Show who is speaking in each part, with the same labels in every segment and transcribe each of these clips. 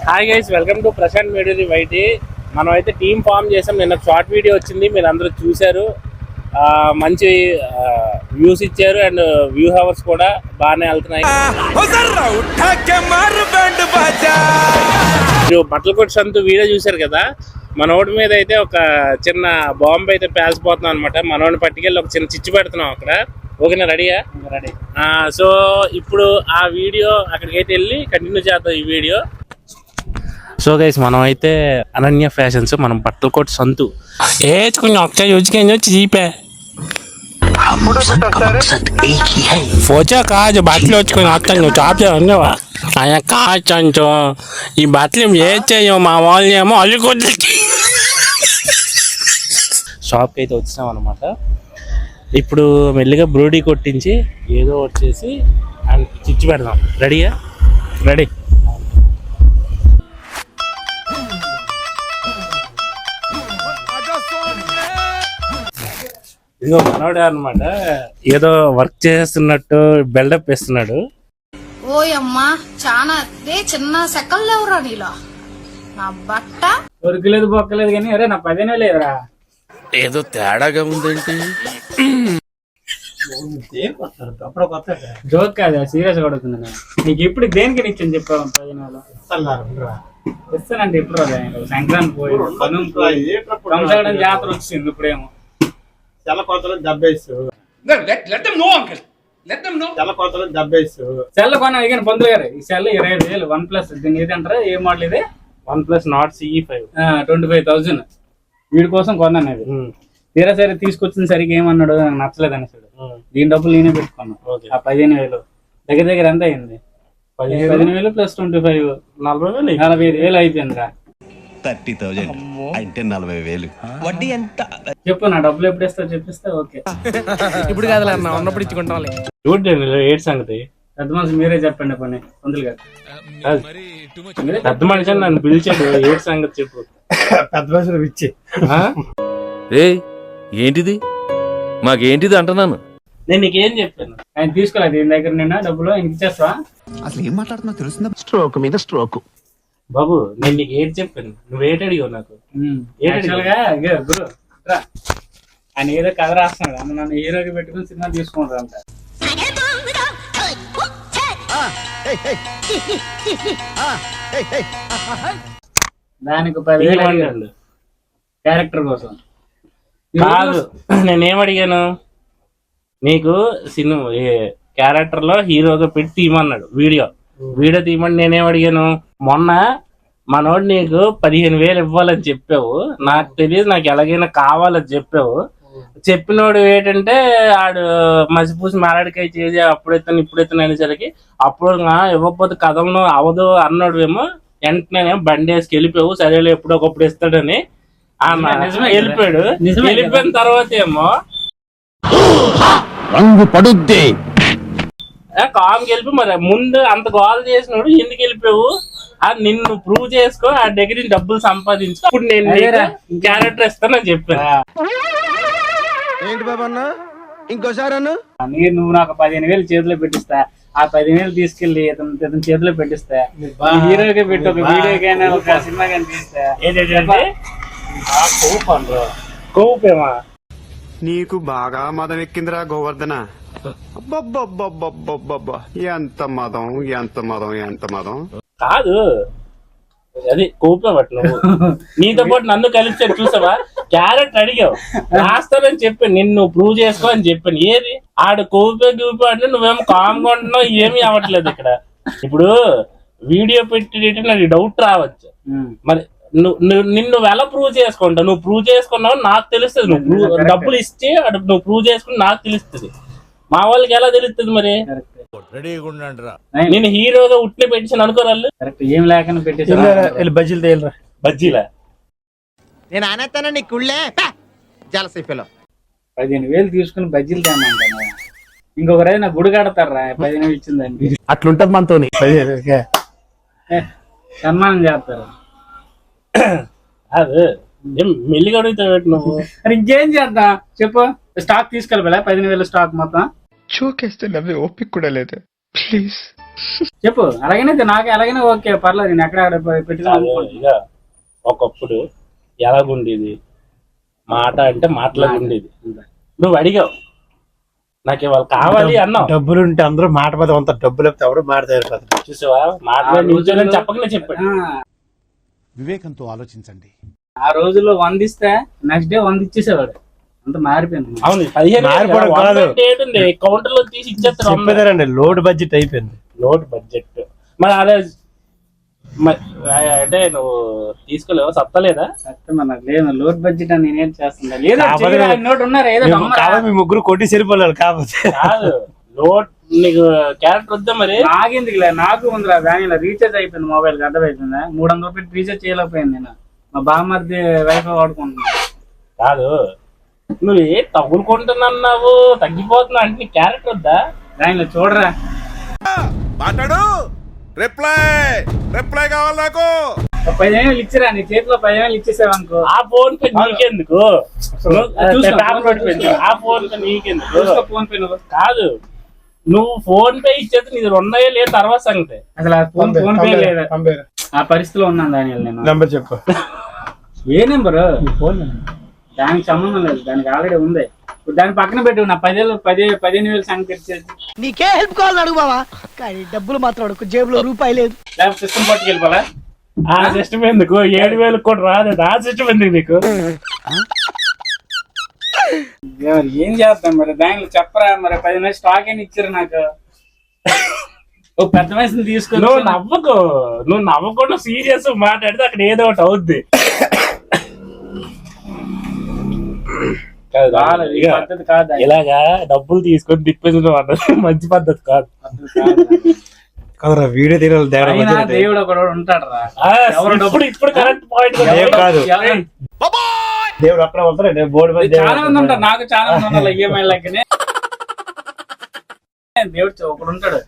Speaker 1: Hi guys, welcome to Prashanth Meduri YT. మనం అయితే team form చేసాం. నిన్న షార్ట్ వీడియో వచ్చింది, మీరు అందరూ చూశారు. మంచి వ్యూస్ ఇచ్చారు అండ్ వ్యూ హవర్స్ కూడా బాగానే వెళ్తున్నాయి. బట్టల కొట్టు సంతు వీడియో చూశారు కదా, మనోడి మీద అయితే ఒక చిన్న బాంబు అయితే పేల్చిపోతున్నాం అనమాట. మనోడిని పట్టుకెళ్ళి ఒక చిన్న చిచ్చు పెడుతున్నాం అక్కడ. ఓకేనా, రెడీయా? రెడీ. సో ఇప్పుడు ఆ వీడియో అక్కడికి అయితే వెళ్ళి కంటిన్యూ చేద్దాం ఈ వీడియో. సో గైస్, మనం అయితే అనన్య ఫ్యాషన్స్, మనం బట్టల కొట్టు సంతు కొంచెం ఒకసారి యూజ్కి చీపే పోచా కాదు బట్టలు వచ్చుకొని వస్తాను చాపేవా ఆయన కాచంచు ఈ బట్టలు ఏ చేయము మా వాళ్ళు ఏమో అల్లుకొద్దు. షాప్కి అయితే వచ్చినాం అనమాట. ఇప్పుడు మెల్లిగా బ్రూడీ కొట్టించి ఏదో వచ్చేసి చిచ్చు పెడదాం. రెడీయా? రెడీ. ఇదిగో మనోడే అనమాట, ఏదో వర్క్ చేస్తున్నట్టు బిల్డప్ ఇస్తున్నాడు.
Speaker 2: ఓయమ్మా చాలా చిన్న సెకండ్ లేవురా నీలో నా బట్ట
Speaker 3: దొరికలేదు బొక్కలేదు కానీ అరే నా 10 లేదురా.
Speaker 1: ఏదో తేడాగా ఉందేంటి?
Speaker 3: జోక్ కాదు, సీరియస్ గా అడుగుతున్నాను. నీకు ఇప్పుడు దేనికి ఇచ్చాను చెప్పాను 10 ఇస్తానంటే ఎప్పుడు సంక్రాంతి పోయి సంవత్సరం జాతర వచ్చింది. ఇప్పుడేమో
Speaker 4: సెల్ల కొత్తలో 70
Speaker 3: సెల్ కొన్నా ఇక పంతులు గారు. ఈ సెల్ 25,000 OnePlus. దీన్ని ఏదంటారా, ఏ మోడల్ ఇది?
Speaker 1: OnePlus Nord CE5
Speaker 3: 25,000 వీడి కోసం కొన్నాను. అది తీరా సరే తీసుకొచ్చిన సరిగ్గా ఏమన్నాడు, నాకు నచ్చలేదు అనేసాడు. దీని డబ్బులు నేనే పెట్టుకున్నాను. ఆ 15,000 దగ్గర దగ్గర ఎంత అయింది? 15,000 ప్లస్ 25 45,000 అయిపోయిందిరా.
Speaker 5: 30,000 అంటే 40,000 వడ్డీ ఎంత
Speaker 3: చెప్పు, నా డబ్బులు ఎప్పుడు ఇస్తావు చెప్పిస్తే ఓకే.
Speaker 6: ఇప్పుడు కాదు ఉన్నప్పుడు ఇచ్చుకుంటాం.
Speaker 1: చూడండి ఏడు సంగతి.
Speaker 3: పెద్ద మనిషి మీరే చెప్పండి పని పంతులు గారు.
Speaker 1: పెద్ద మనిషి అని నన్ను పిలిచాడు, ఏడు సంగతి చెప్పు.
Speaker 4: పెద్ద మనుషులు ఇచ్చి
Speaker 6: ఏంటిది మాకేంటిది అంటున్నాను.
Speaker 1: నేను నీకేం చెప్పాను?
Speaker 3: ఆయన తీసుకోలేదు ఈయన దగ్గర. నిన్న డబ్బులు ఇంక ఇచ్చేస్తా.
Speaker 5: అసలు ఏం మాట్లాడుతున్నా తెలుస్తుందా? స్ట్రోక్ మీద స్ట్రోక్.
Speaker 1: బాబు నేను నీకు ఏది చెప్పాను, నువ్వు ఏటి అడిగావు నాకు?
Speaker 3: గురు ఆయన ఏదో కథ రాస్తున్నాడు, అన్న నన్ను హీరోకి పెట్టుకుని సినిమా తీసుకుంటారు అంట. దానికి 10,000 క్యారెక్టర్ కోసం
Speaker 1: కాదు. నేనేం అడిగాను నీకు? సినిమా క్యారెక్టర్ లో హీరోగా పెట్టి తీయమన్నాడు. వీడియో తీయమని నేనేం అడిగాను? మొన్న మనోడు నీకు 15,000 ఇవ్వాలని చెప్పావు, నాకు తెలియదు, నాకు ఎలాగైనా కావాలని చెప్పావు. చెప్పినోడు ఏంటంటే ఆడు మసిపూసి మారాడికాయ చేసి అప్పుడెత్తాను ఇప్పుడెత్తాను అనేసరికి అప్పుడు ఇవ్వకపోతే కథలను అవదు అన్నాడు ఏమో. వెంటనే బండి వేసుకు వెళ్ళిపోయావు. సరేలే ఎప్పుడో ఒకప్పుడు ఇస్తాడని వెళ్ళిపోయాడు. వెళ్ళిపోయిన తర్వాత ఏమో
Speaker 5: రంగు పడుద్ది
Speaker 1: కామ్కి వెళ్ళిపో. మరి ముందు అంత గోల్ చేసినాడు, ఎందుకు వెళ్ళిపోయావు? నిన్ను ప్రూవ్ చేసుకో, ఆ దగ్గర డబ్బులు సంపాదించుకో, ఇప్పుడు నేను క్యారెక్టర్ ఇస్తానని చెప్పాను.
Speaker 5: ఏంటి బాబా అన్న ఇంకోసారి అన్న
Speaker 3: నువ్వు నాకు 15,000 చేతిలో పెట్టిస్తా, ఆ 10,000 తీసుకెళ్లి ఇతని చేతిలో పెట్టిస్తా, హీరోకి పెట్టి ఒక వీడియోకైనా ఒక సినిమా కానీ తీస్తా.
Speaker 1: కోపేమా
Speaker 7: నీకు బాగా మదం ఎక్కిందిరా గోవర్ధన. అబ్బబ్బబ్బబ్బబ్బబ్బబ్బా ఎంత మదం ఎంత మదం ఎంత మదం.
Speaker 1: కాదు అది కోపం బట్ నువ్వు నీతో పాటు నన్ను కలిసి చూసావా? క్యారెక్టర్ అడిగావు, రాస్తానని చెప్పాను, నిన్ను ప్రూవ్ చేసుకో అని చెప్పాను. ఏది ఆడు కోపే అంటే నువ్వేమో కామ్గా ఉంటున్నావు, ఏమీ అవ్వట్లేదు ఇక్కడ. ఇప్పుడు వీడియో పెట్టి నాకు డౌట్ రావచ్చు. మరి నిన్ను ఎలా ప్రూవ్ చేసుకుంటావు? నువ్వు ప్రూవ్ చేసుకున్నావు నాకు తెలుస్తుంది. నువ్వు డబ్బులు ఇస్తే నువ్వు ప్రూవ్ చేసుకుని నాకు తెలుస్తుంది. మా వాళ్ళకి ఎలా తెలుస్తుంది? మరి నేను హీరోగా ఉట్లే పెట్టించాను అనుకోరాళ్ళు.
Speaker 3: ఏం లేకుండా పెట్టేసి
Speaker 1: బజ్జీలా
Speaker 5: నేను అనేస్తాను నీ కుళ్ళే జలసైపోలో
Speaker 3: 15,000 తీసుకుని బజ్జీలు తేమంటాను. ఇంకొక రోజు నా గుడి కడతారా 15,000 ఇచ్చిందండి.
Speaker 4: అట్లుంటది మనతో
Speaker 3: సన్మానం చేస్తారు.
Speaker 1: అది మెల్లిగా అడుగుతావు నువ్వు.
Speaker 3: మరి ఇంకేం చేద్దాం చెప్పు? స్టాక్ తీసుకెళ్ళిపోలే 15,000 స్టాక్ మొత్తం.
Speaker 7: చూకేస్తే నవ్వే ఓపిక కూడా లేదు. ప్లీజ్
Speaker 3: చెప్పు. అలాగైనా నాకు ఎలాగైనా ఓకే, పర్లేదు. నేను ఎక్కడ పెట్టుకున్నాను.
Speaker 1: ఇక ఒకప్పుడు ఎలాగుండేది మాట అంటే మాటలాగా ఉండేది. నువ్వు అడిగావు నాకు ఇవాళ కావాలి అన్నావు.
Speaker 4: డబ్బులు ఉంటే అందరూ మాట మీద అంత డబ్బులు లేకపోతే ఎవరు మాట తయారు.
Speaker 1: చూసావా మాట చెప్పకనే చెప్పాడు.
Speaker 7: వివేకంతో ఆలోచించండి.
Speaker 3: ఆ రోజుల్లో 100 ఇస్తే నెక్స్ట్ డే 100 ఇచ్చేసేవాడు. అంత మారిపోయింది.
Speaker 1: అవును 15 కౌంటర్ లో తీసి ఇచ్చేస్తారు.
Speaker 4: చెప్పేదారండి లోడ్ బడ్జెట్ అయిపోయింది.
Speaker 1: లోడ్ బడ్జెట్ మరి అదే అంటే నువ్వు తీసుకోలేవు సత్తలేదా?
Speaker 3: లేదు లోడ్ బడ్జెట్ అని నేనేం చేస్తున్నా. లేదా నోట్ ఉన్నారు ఏదో
Speaker 4: మీ ముగ్గురు కొట్టి సరిపోలేదు. కాకపోతే
Speaker 1: కాదు లోడ్ నీకు క్యారెక్టర్ వద్దా మరి?
Speaker 3: నాకెందుకులే, నాకు ఉందిరా వ్యాన్ రీఛార్జ్ అయిపోయింది. మొబైల్ కి అర్థమైపోయిందా? 300 రూపాయలు రీఛార్జ్ చేయలేకపోయింది. నేను మా బామ్మర్ది వైఫై వాడుకుంటున్నా.
Speaker 1: కాదు నువ్వు ఏ తగులుకుంటున్నావు తగ్గిపోతున్నా అంటే నీ క్యారెక్టర్ వద్దా?
Speaker 3: దానిలో చూడరా
Speaker 7: మాట్లాడు. రిప్లై కావాలి నాకు.
Speaker 3: 10,000 ఇచ్చిరా, నీ చేతిలో 10,000 ఇచ్చేసావనుకో.
Speaker 1: ఆ ఫోన్ పే నీకెందుకు? ఆ ఫోన్ పే నీకెందుకు?
Speaker 3: ఫోన్ పే నువ్వు
Speaker 1: కాదు నువ్వు ఫోన్ పే ఇచ్చేది నీది 2 లేదు తర్వాత సంగతి.
Speaker 3: అసలు ఫోన్ పే లేదా ఆ పరిస్థితిలో ఉన్నాను దాని. నేను
Speaker 4: నెంబర్ చెప్పు.
Speaker 3: ఏ నెంబరు? దానికి సంబంధం లేదు, దానికి ఆల్రెడీ ఉంది. దాని పక్కన పెట్టు. నా 15,000 సంగతి తెచ్చేది.
Speaker 8: నీకే హెల్ప్ కావాలని అడుగు బావా, కానీ డబ్బులు మాత్రం అడుగు, జేబులో రూపాయి లేదు.
Speaker 3: లేకపోతే సిస్టమ్ పట్టుకెళ్ళిపోలా?
Speaker 1: ఆ సిస్టమ్ ఎందుకు? 7,000 కూడా రాదు. ఆ సిస్టమ్ ఎందుకు నీకు?
Speaker 3: ఏం చేస్తాం మరి? దానిలో చెప్పరా మరి? 10,000 స్టాక్ అని ఇచ్చారు నాకు. ఓ పెద్ద వయసుని తీసుకుని
Speaker 1: నువ్వు నవ్వకు. నువ్వు నవ్వకుండా సీరియస్ మాట్లాడితే అక్కడ ఏదో ఒకటి అవుద్ది.
Speaker 3: పద్ధతి కాదు.
Speaker 1: ఇలాగా డబ్బులు తీసుకొని తిప్పేసిన మంచి పద్ధతి కాదు.
Speaker 4: వీడియో తీరాలి.
Speaker 3: దేవుడు ఒకడు ఉంటాడు రా.
Speaker 1: ఇప్పుడు కరెక్ట్ పాయింట్
Speaker 4: కాదు. దేవుడు అక్కడ వస్తాడు. బోర్డు
Speaker 3: చాలా మంది ఉంటారు. నాకు చాలా మంది ఉన్నారు ఈఎంఐ లెక్కనే. దేవుడు ఒకడు ఉంటాడు.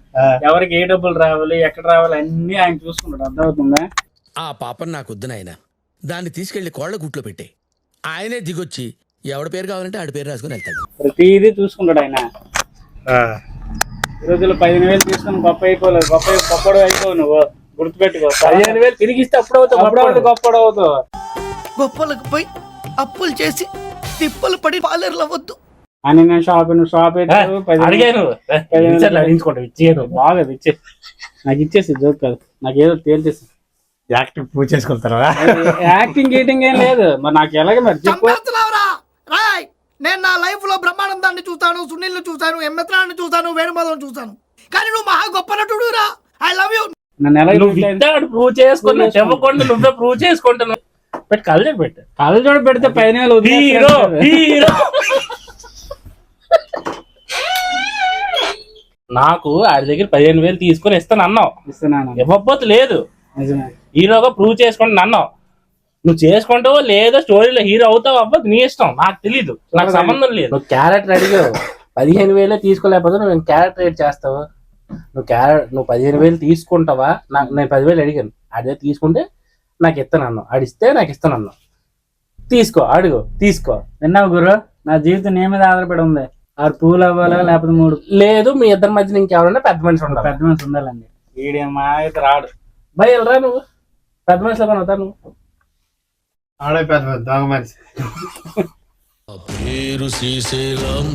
Speaker 3: ఎవరికి ఏ డబ్బులు రావాలి, ఎక్కడ రావాలి అన్ని ఆయన చూసుకుంటాడు. అర్థమవుతుందా?
Speaker 6: ఆ పాపం నాకు వద్దు నాయన. దాన్ని తీసుకెళ్లి కోళ్ల గుట్లో పెట్టే ఆయనే దిగొచ్చి ఎవడి పేరు కావాలంటే ఆడి పేరు రాసుకుని వెళ్తాడు.
Speaker 3: ప్రతిదీ చూసుకుంటాడు ఆయన. ఈ రోజుల్లో 15,000 తీసుకుని గొప్ప అయిపోలేదు. గొప్పడు అయిపోవు నువ్వు. గుర్తుపెట్టుకో. 15,000 తిరిగి ఇస్తే అప్పుడు అవుతావు. గొప్పడు అవుతావు.
Speaker 8: గొప్పలకు పోయి అప్పులు చేసి తిప్పలు పడి పాలేరులు అవ్వద్దు
Speaker 3: అని నేను షాప్
Speaker 1: అడిగాను. ఇచ్చేది
Speaker 3: బాగా ఇచ్చే నాకు ఇచ్చేసి జోక్ కాదు. నాకు ఏదో తేల్చేసి
Speaker 4: యాక్టింగ్ పూజ చేసుకుంటారా?
Speaker 3: యాక్టింగ్ గీటింగ్ ఏం లేదు. మరి నాకు ఎలాగ మరి చెప్పు.
Speaker 8: రాయ్, నేను నా లైఫ్ లో బ్రహ్మానందాన్ని చూస్తాను, సునీల్ చూసాను, ఎంఎత్రాన్ని చూసాను, వేణుమాధవ్ చూసాను, కానీ నువ్వు మహా గొప్ప నటుడు రా. I love you.
Speaker 3: నన్ను ఎలా
Speaker 1: ప్రూవ్ చేసుకున్నా చెప్పకుండా నువ్వే ప్రూవ్ చేసుకుంటున్నావు. పెట్టి కళ్ళజోడు పెట్టు.
Speaker 3: కళ్ళజోడు పెడితే 15,000
Speaker 1: నాకు ఆడి దగ్గర 15,000 తీసుకుని ఇస్తాను అన్నావు.
Speaker 3: ఇస్తున్నాను.
Speaker 1: ఇవ్వకపోతే లేదు.
Speaker 3: నిజమే.
Speaker 1: హీరోగా ప్రూవ్ చేసుకుంటా అన్నావు. నువ్వు చేసుకుంటావో లేదో స్టోరీలో హీరో అవుతావు అవ్వదు నీ ఇష్టం. నాకు తెలీదు, నాకు సంబంధం లేదు. నువ్వు క్యారెక్టర్ అడిగావు. 15,000 తీసుకోలేకపోతే నువ్వు క్యారెక్టర్ ఏడ్ చేస్తావు. నువ్వు 15,000 తీసుకుంటావా? నేను 10,000 అడిగాను. అదే తీసుకుంటే నాకు ఇస్తాను అన్నావు. ఆడిస్తే నాకు ఇస్తాను అన్నావు. తీసుకో, అడుగు, తీసుకో.
Speaker 3: విన్నావు గురు? నా జీవితం నీ మీద ఆధారపడి ఉంది. 6 పూలు అవ్వాలా లేకపోతే 3
Speaker 1: లేదు. మీ ఇద్దరి మధ్యన ఇంకెవరన్నా పెద్ద మనిషి ఉండాలి.
Speaker 3: పెద్ద మనిషి ఉండాలండి. వీడియో మా అయితే రాడు.
Speaker 1: భయ వెళ్ళరా నువ్వు పెద్ద మనిషిలో పని అవుతా. నువ్వు
Speaker 4: ఆడే పెద్ద దొంగ మనిషి.
Speaker 6: పేరు శ్రీశైలం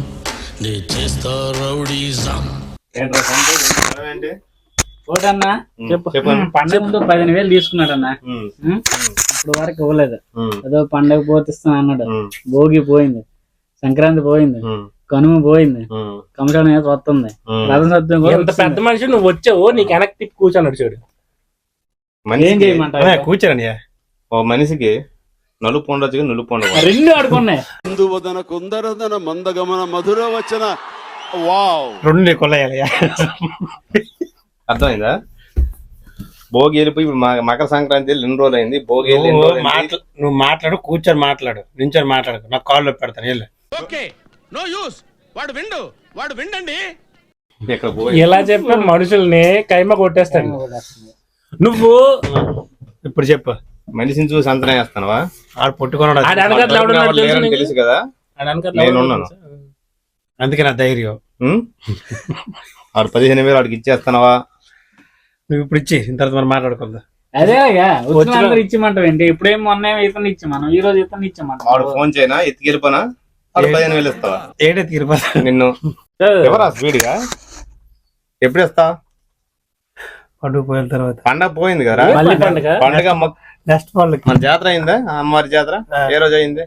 Speaker 6: నీ చేస్తా రౌడీజం.
Speaker 3: ఓటన్నా చెప్పు. పండుగ ముందు 15,000 తీసుకున్నాడు అన్న. ఇప్పుడు వరకు ఇవ్వలేదు. ఏదో పండుగ పోతిస్తాను అన్నాడు. భోగి పోయింది, సంక్రాంతి పోయింది, కనుమ పోయింది, కమరాల మీద వస్తుంది.
Speaker 1: ఎంత పెద్ద మనిషి నువ్వు వచ్చావు. నీకు వెనక్కి తిప్పి కూర్చొని చూడు.
Speaker 3: ఏం చేయమంటావు?
Speaker 4: కూర్చోండి.
Speaker 9: ఓ మనిషికి నలుపు ఉండొచ్చు, నులుపు ఉండదు.
Speaker 3: 2 అడుగున్నాయి.
Speaker 7: కుందరదన కుందరదన మందగమన మధుర వచన. వావ్.
Speaker 4: 2 కొల్లయాలి.
Speaker 9: అర్థమైందా? భోగి వెళ్ళిపోయి ఇప్పుడు మకర సంక్రాంతి 2 రోజులు అయింది. భోగి
Speaker 4: నువ్వు మాట్లాడు, కూర్చొని మాట్లాడు, నించొని మాట్లాడు. నాకు కాల్ పెడతాను.
Speaker 6: Okay, no use. వాడు విండండి.
Speaker 1: ఇలా చెప్పే మనుషుల్ని కైమ కొట్టేస్తాడు. నువ్వు
Speaker 4: ఇప్పుడు చెప్పు.
Speaker 9: మనిషిని చూసి అంతనే వేస్తానవా?
Speaker 4: ఆడు పొట్టుకున్నాడు.
Speaker 9: తెలుసు కదా, నేనున్నాను.
Speaker 4: అందుకే నా ధైర్యం.
Speaker 9: ఆడు 15,000 వాడికి ఇచ్చేస్తానవా?
Speaker 4: నువ్వు ఇప్పుడు ఇచ్చి తర్వాత మనం మాట్లాడుకుందాం.
Speaker 3: అదే వచ్చిన అందరు ఇచ్చిమంటావు ఏంటి? ఇప్పుడేం మొన్న ఇతను ఇచ్చాం, ఈ రోజు ఇతను ఇచ్చామంట.
Speaker 9: వాడు ఫోన్ చేయనా ఎత్తికెళ్ళిపోనా? 15,000 ఇస్తావా?
Speaker 4: ఏడే తీరిపోతా
Speaker 9: నిన్ను ఎవరా స్పీడ్గా ఎప్పుడు ఇస్తావు?
Speaker 4: పండుగ పోయిన తర్వాత.
Speaker 9: పండగ పోయింది కదా,
Speaker 1: మళ్ళీ పండుగ
Speaker 9: పండగ
Speaker 4: నెక్స్ట్ వాళ్ళకి
Speaker 9: మన జాతర అయిందా? అమ్మవారి జాతర ఏ రోజు అయింది?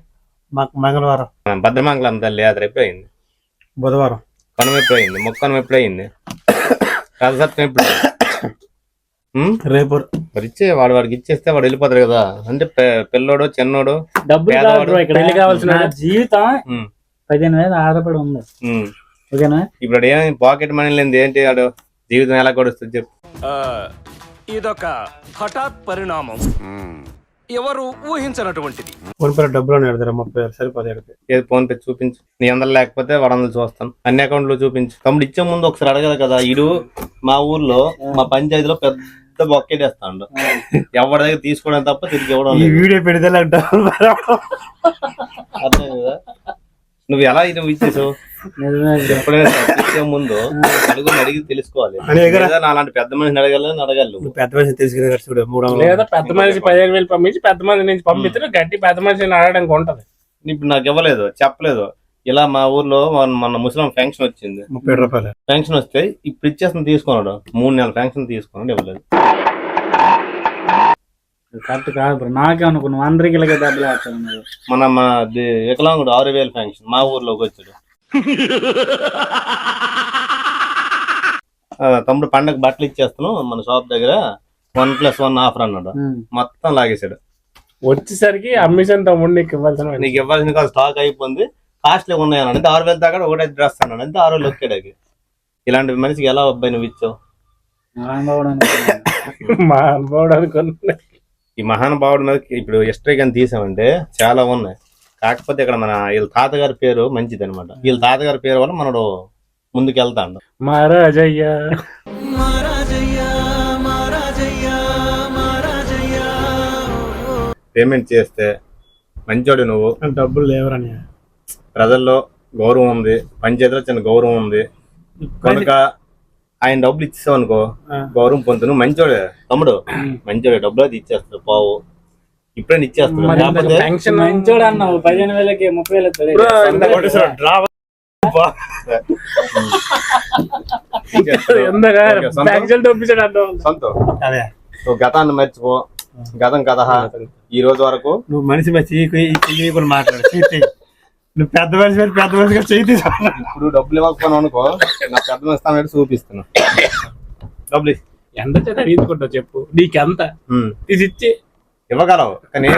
Speaker 4: మాకు మంగళవారం,
Speaker 9: భద్రమంగళం తల్లి జాతర ఎప్పుడు అయింది?
Speaker 4: బుధవారం.
Speaker 9: కనుమ ఎప్పుడు అయింది? మొక్కనం ఎప్పుడు అయింది? రథసప్తమి ఎప్పుడు?
Speaker 4: రేపు.
Speaker 9: మరి ఇచ్చే వాడికి ఇచ్చేస్తే వాడు వెళ్ళిపోతాడు కదా. అంటే పిల్లోడు చిన్నోడు
Speaker 3: డబ్బులు కాదు bro, ఇక్కడ
Speaker 1: పెళ్లి కావాల్సిన
Speaker 3: నా జీవితం 15,000 ఆధారపడి ఉంది. ఓకేనా?
Speaker 9: ఇప్పుడు ఏమైంది? పాకెట్ మనీ లేని ఏంటి వాడు జీవితం ఎలా గడుస్తుంది చెప్పు?
Speaker 6: ఇదొక హఠాత్ పరిణామం, ఎవరు ఊహించినటువంటిది.
Speaker 4: ఫోన్ పే డబ్బులు పెడతారా? 30,000 సరిపోతాయి.
Speaker 9: ఏది ఫోన్ పే చూపించు. నీ అందరు లేకపోతే 200 చూస్తాను. అన్ని అకౌంట్లు చూపించు. తమ్ముడు ఇచ్చే ముందు ఒకసారి అడగదు కదా. ఇడు మా ఊర్లో మా పంచాయతీలో పెద్ద బొక్కేటేస్తాడు. ఎవరి దగ్గర తీసుకోవడం తప్ప తిరిగి ఇవ్వడం లేదు.
Speaker 4: వీడియో పెడితే
Speaker 9: అర్థం కదా? నువ్వు ఎలా నువ్వు ఇచ్చేసావు? ఎప్పుడైనా ఇచ్చే ముందు అడిగి తెలుసుకోవాలి. అలాంటి పెద్ద మనిషిని అడగాలి.
Speaker 4: పెద్ద మనిషి తీసుకునే
Speaker 1: లేదా పెద్ద మనిషి 15,000 పంపించి పెద్ద మనిషి నుంచి పంపిస్తే గట్టి పెద్ద మనిషిని అడగడానికి ఉంటది.
Speaker 9: ఇప్పుడు నాకు ఇవ్వలేదు, చెప్పలేదు. ఇలా మా ఊర్లో మన ముస్లిం ఫంక్షన్ వచ్చింది,
Speaker 4: 30 రూపాయలు
Speaker 9: ఫంక్షన్ వస్తే ఇప్పుడు ఇచ్చేస్తుంది తీసుకున్నాడు. 3 నెలల ఫంక్షన్ తీసుకున్నాడు, ఇవ్వలేదు.
Speaker 3: కరెక్ట్ కాదు బ్రో, నాకే అనుకున్నావు అందరికి ఇలాగే డబ్బులు వేస్తాను.
Speaker 9: మన వికలాంగుడు 6,000 ఫంక్షన్ మా ఊర్లోకి వచ్చాడు. తమ్ముడు పండగ బట్టలు ఇచ్చేస్తాను మన షాప్ దగ్గర 1+1 ఆఫర్ అన్నాడు. మొత్తం లాగేశాడు.
Speaker 1: వచ్చేసరికి అమ్మిషన్ తమ్ముడు నీకు ఇవ్వాల్సిన
Speaker 9: నీకు ఇవ్వాల్సిన స్టాక్ అయిపోయింది, కాస్ట్లీ ఉన్నాయన్నాడు. అంటే 6,000 దాకా ఒకటే డ్రెస్ అన్నాడు. అంటే 6,000 వచ్చాడు. ఇలాంటి మనిషికి ఎలా అబ్బాయి నువ్వు ఇచ్చావు?
Speaker 1: మా అనుభవం అనుకున్నా.
Speaker 9: ఈ మహానుభావుడి మీద ఇప్పుడు హిస్టరీ కానీ తీసామంటే చాలా ఉన్నాయి. కాకపోతే ఇక్కడ మన వీళ్ళ తాతగారి పేరు మంచిది అనమాట. వీళ్ళ తాతగారి పేరు వల్ల మనడు ముందుకు వెళ్తాడు.
Speaker 1: మహారాజయ్య
Speaker 9: పేమెంట్ చేస్తే మంచోడు నువ్వు.
Speaker 4: డబ్బులు లేవరని
Speaker 9: ప్రజల్లో గౌరవం ఉంది, పంచాయతీలో చిన్న గౌరవం ఉంది కనుక ఆయన డబ్బులు ఇచ్చేసావు అనుకో గౌరవం పొందుతావు. నువ్వు మంచోడే తమ్ముడు, మంచోడే. డబ్బులు అది ఇచ్చేస్తావు పావు ఇప్పుడే ఇచ్చేస్తావు. కాకపోతే
Speaker 3: మంచోడు అన్నావు 15,000కి 30,000
Speaker 9: నువ్వు గతాన్ని మర్చిపో. గతం కథ ఈ రోజు వరకు
Speaker 4: నువ్వు మనిషి మర్చి మాట్లాడు. నువ్వు పెద్ద మనిషిగా చేయి.
Speaker 9: ఇప్పుడు డబ్బులు ఇవ్వకపోయినా అనుకో, నా పెద్ద మనిషి స్థానం చూపిస్తున్నా. డబ్బులు
Speaker 1: ఎంత చేత తీసుకుంటావు చెప్పు, నీకెంత ఇది ఇచ్చి
Speaker 9: ఇవ్వగలవు. కానీ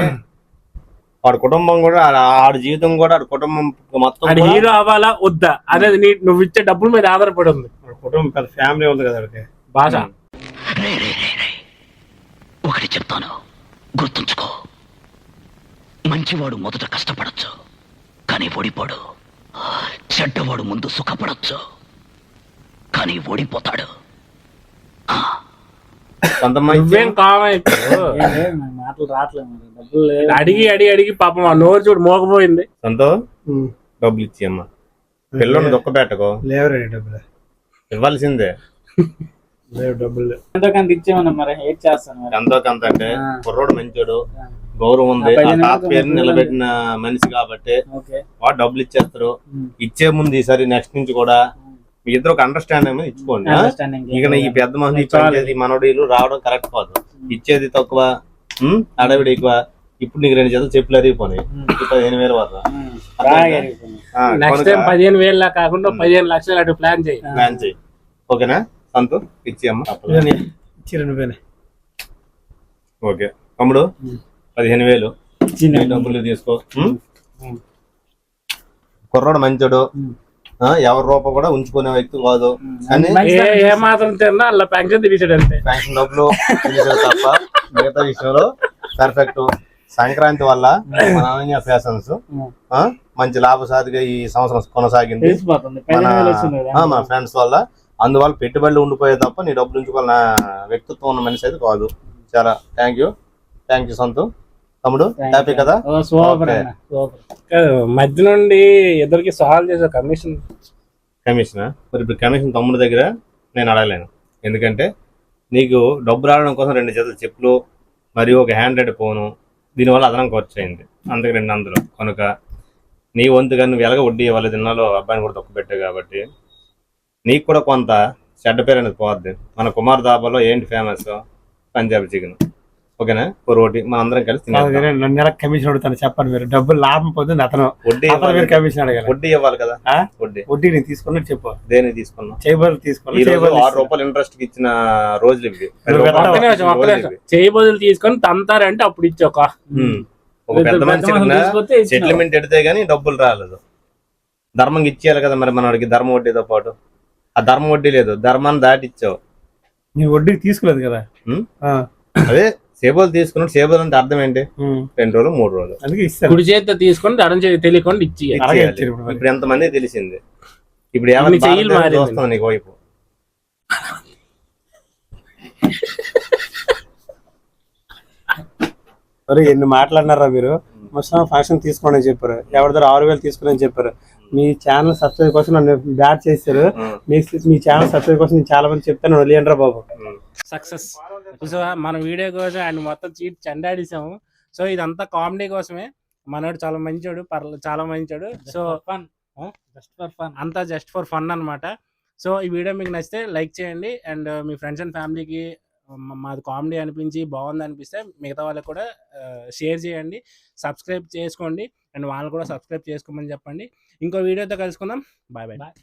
Speaker 9: వాడి కుటుంబం కూడా, ఆడి జీవితం కూడా, ఆడి కుటుంబం మొత్తం
Speaker 1: హీరో అవ్వాలా వద్దా అనేది నువ్వు ఇచ్చే డబ్బుల మీద ఆధారపడి ఉంది.
Speaker 4: కుటుంబం పెద్ద ఫ్యామిలీ ఉంది కదా
Speaker 1: భాష.
Speaker 6: ఒకటి చెప్తాను, గుర్తుంచుకో. మంచివాడు మొదట కష్టపడచ్చు, కానీ ఓడిపోడు. చెడ్డవాడు ముందు సుఖపడచ్చు, కానీ ఓడిపోతాడు.
Speaker 1: నువ్వేం
Speaker 3: మాటలు రావట్లేదు, డబ్బులు
Speaker 1: అడిగి పాపం ఆ నోరు చూడు మోకపోయింది.
Speaker 9: సంతో డబ్బులు ఇచ్చి అమ్మా పిల్లల్ని దొక్క పెట్టకో.
Speaker 4: లేవరే డబ్బులు
Speaker 9: ఇవ్వాల్సిందే.
Speaker 4: డబ్బులు
Speaker 3: ఎంతో కొంత ఇచ్చేమన్నా మరి ఏం చేస్తాను మరి.
Speaker 9: ఎంతో కొంత అంటే కుర్రోడు మంచోడు, గౌరవం ఉంది, తాత పేరుని నిలబెట్టిన మనిషి కాబట్టి వాడు డబ్బులు ఇచ్చేస్తారు. ఇచ్చే ముందు ఈసారి నెక్స్ట్ నుంచి కూడా మీ ఇద్దరు ఒక అండర్స్టాండింగ్ ఇచ్చుకోండి. ఇక ఈ పెద్ద మంది ఇచ్చేది మనోడీలు రావడం కరెక్ట్ కాదు. ఇచ్చేది తక్కువ, అడవిడి ఎక్కువ. ఇప్పుడు నీకు 2 జతలు చెప్పులు అరిగిపోయి 15,000 వరకు.
Speaker 1: నెక్స్ట్ టైం 15,000 కాకుండా 15 లక్షలు అటు ప్లాన్ చేయి.
Speaker 9: ఓకేనా సంతు? ఇచ్చి అమ్మ
Speaker 4: నువ్వేనే.
Speaker 9: ఓకే తమ్ముడు 15,000 డబ్బులు తీసుకో. కుర్రోడు మంచోడు, ఎవరి రూపం కూడా ఉంచుకునే వ్యక్తి కాదు. కానీ
Speaker 1: ఏ మాత్రం తిన్నా అలా పెన్షన్ తీసాడు అంతే.
Speaker 9: పెన్షన్ డబ్బులు తీసాడు తప్ప మిగతా విషయంలో పర్ఫెక్ట్. సంక్రాంతి వల్ల మన అనన్య ఫ్యాషన్స్ మంచి లాభసాటిగా ఈ సంవత్సరం కొనసాగింది మన ఫ్రెండ్స్ వల్ల. అందువల్ల పెట్టుబడులు ఉండిపోయే తప్ప నీ డబ్బులు ఉంచుకోవాలన్న వ్యక్తిత్వం ఉన్న మనిషి అయితే కాదు. చాలా థ్యాంక్ యూ సంతు. తమ్ముడు హ్యాపీ కదా?
Speaker 1: మధ్య నుండి ఇద్దరికి సాల్వ్ చేసే కమిషనా?
Speaker 9: మరి ఇప్పుడు కమిషన్ తమ్ముడు దగ్గర నేను అడగలేను. ఎందుకంటే నీకు డబ్బు రావడం కోసం 2 జతల చెప్పులు మరియు ఒక హ్యాండ్రెడ్ ఫోను దీనివల్ల అదనం ఖర్చు అయింది. అందుకు 200 కనుక నీ వంతుగా నువ్వు ఎలాగ వడ్డీ ఇవ్వాలి, తిన్నాలో అబ్బాయిని కూడా తక్కువ పెట్టావు కాబట్టి నీకు కూడా కొంత చెడ్డ పేరు అనేది పోద్ది. మన కుమార్ దాబాలో ఏంటి ఫేమస్? పంజాబీ చికెన్. ఓకేనా? ఒక రోటీ మన అందరం కలిసి తినేద్దాం.
Speaker 4: నన్ను ఎలా కమిషన్ అడుగుతాను చెప్పండి మీరు. డబ్బులు లాభం పొందింది అతను,
Speaker 9: వడ్డీ
Speaker 4: మీరు కమిషన్ అడగాలి.
Speaker 9: వడ్డీ ఇవ్వాలి కదా.
Speaker 4: వడ్డీ నేను తీసుకున్నట్టు చెప్పు.
Speaker 9: దేనికి తీసుకున్నాం?
Speaker 4: చేయబోలు
Speaker 9: ఈ
Speaker 4: తీసుకున్నా.
Speaker 9: రోజు 6 రూపాయలు ఇంట్రెస్ట్ కి ఇచ్చిన రోజులు ఇవి.
Speaker 1: చేయి బదులు తీసుకొని తంతారంటే అప్పుడు ఇచ్చోక
Speaker 9: ఒక పెద్ద మనిషి సెటిల్మెంట్ ఎడితే గానీ డబ్బులు రాలేదు. ధర్మంగా ఇచ్చేయాలి కదా మరి మనవాడికి ధర్మ వడ్డీతో పాటు. ఆ ధర్మ వడ్డీ లేదు, ధర్మాన్ని దాటి ఇచ్చావు.
Speaker 4: నీ వడ్డీ తీసుకోలేదు కదా.
Speaker 9: అదే సేబోలు తీసుకున్నాడు. సేబోలు అంటే అర్థం ఏంటి? 2 రోజులు 3 రోజులు.
Speaker 4: అందుకే ఇస్తాను.
Speaker 1: కుడి చేతితో తీసుకొని ఎడం చేతి తెలియకుండా ఇచ్చి
Speaker 9: ఇప్పుడు ఎంతమంది తెలిసింది. ఇప్పుడు చూస్తాం నీకు వైపు.
Speaker 4: అరే ఎన్ని మాట్లాడినారా మీరు. మొత్తం ఫంక్షన్ తీసుకోండి అని చెప్పారు, ఎవరి దగ్గర 6,000 తీసుకుని చెప్పారు. మీ ఛానల్ సబ్స్క్రైబ్ కోసం నన్ను బ్యాట్ చేశారు. మీ ఛానల్ సబ్స్క్రైబ్ కోసం నేను చాలా మంది చెప్తాను, వదిలేండ్రా బాబు.
Speaker 1: సక్సెస్. సో మన వీడియో కోసం ఆయన మొత్తం చీట్ చండాడిసాము. సో ఇదంతా కామెడీ కోసమే. మనోడు చాలా మంచోడు, చాలా మంచోడు. సో అంతా జస్ట్ ఫర్ ఫన్ అన్నమాట. సో ఈ వీడియో మీకు నచ్చితే లైక్ చేయండి అండ్ మీ ఫ్రెండ్స్ అండ్ ఫ్యామిలీకి మాది కామెడీ అనిపించి బాగుంది అనిపిస్తే మిగతా వాళ్ళకి కూడా షేర్ చేయండి, సబ్స్క్రైబ్ చేసుకోండి అండ్ వాళ్ళు కూడా సబ్స్క్రైబ్ చేసుకోమని చెప్పండి. ఇంకో వీడియోతో కలుసుకుందాం. Bye bye.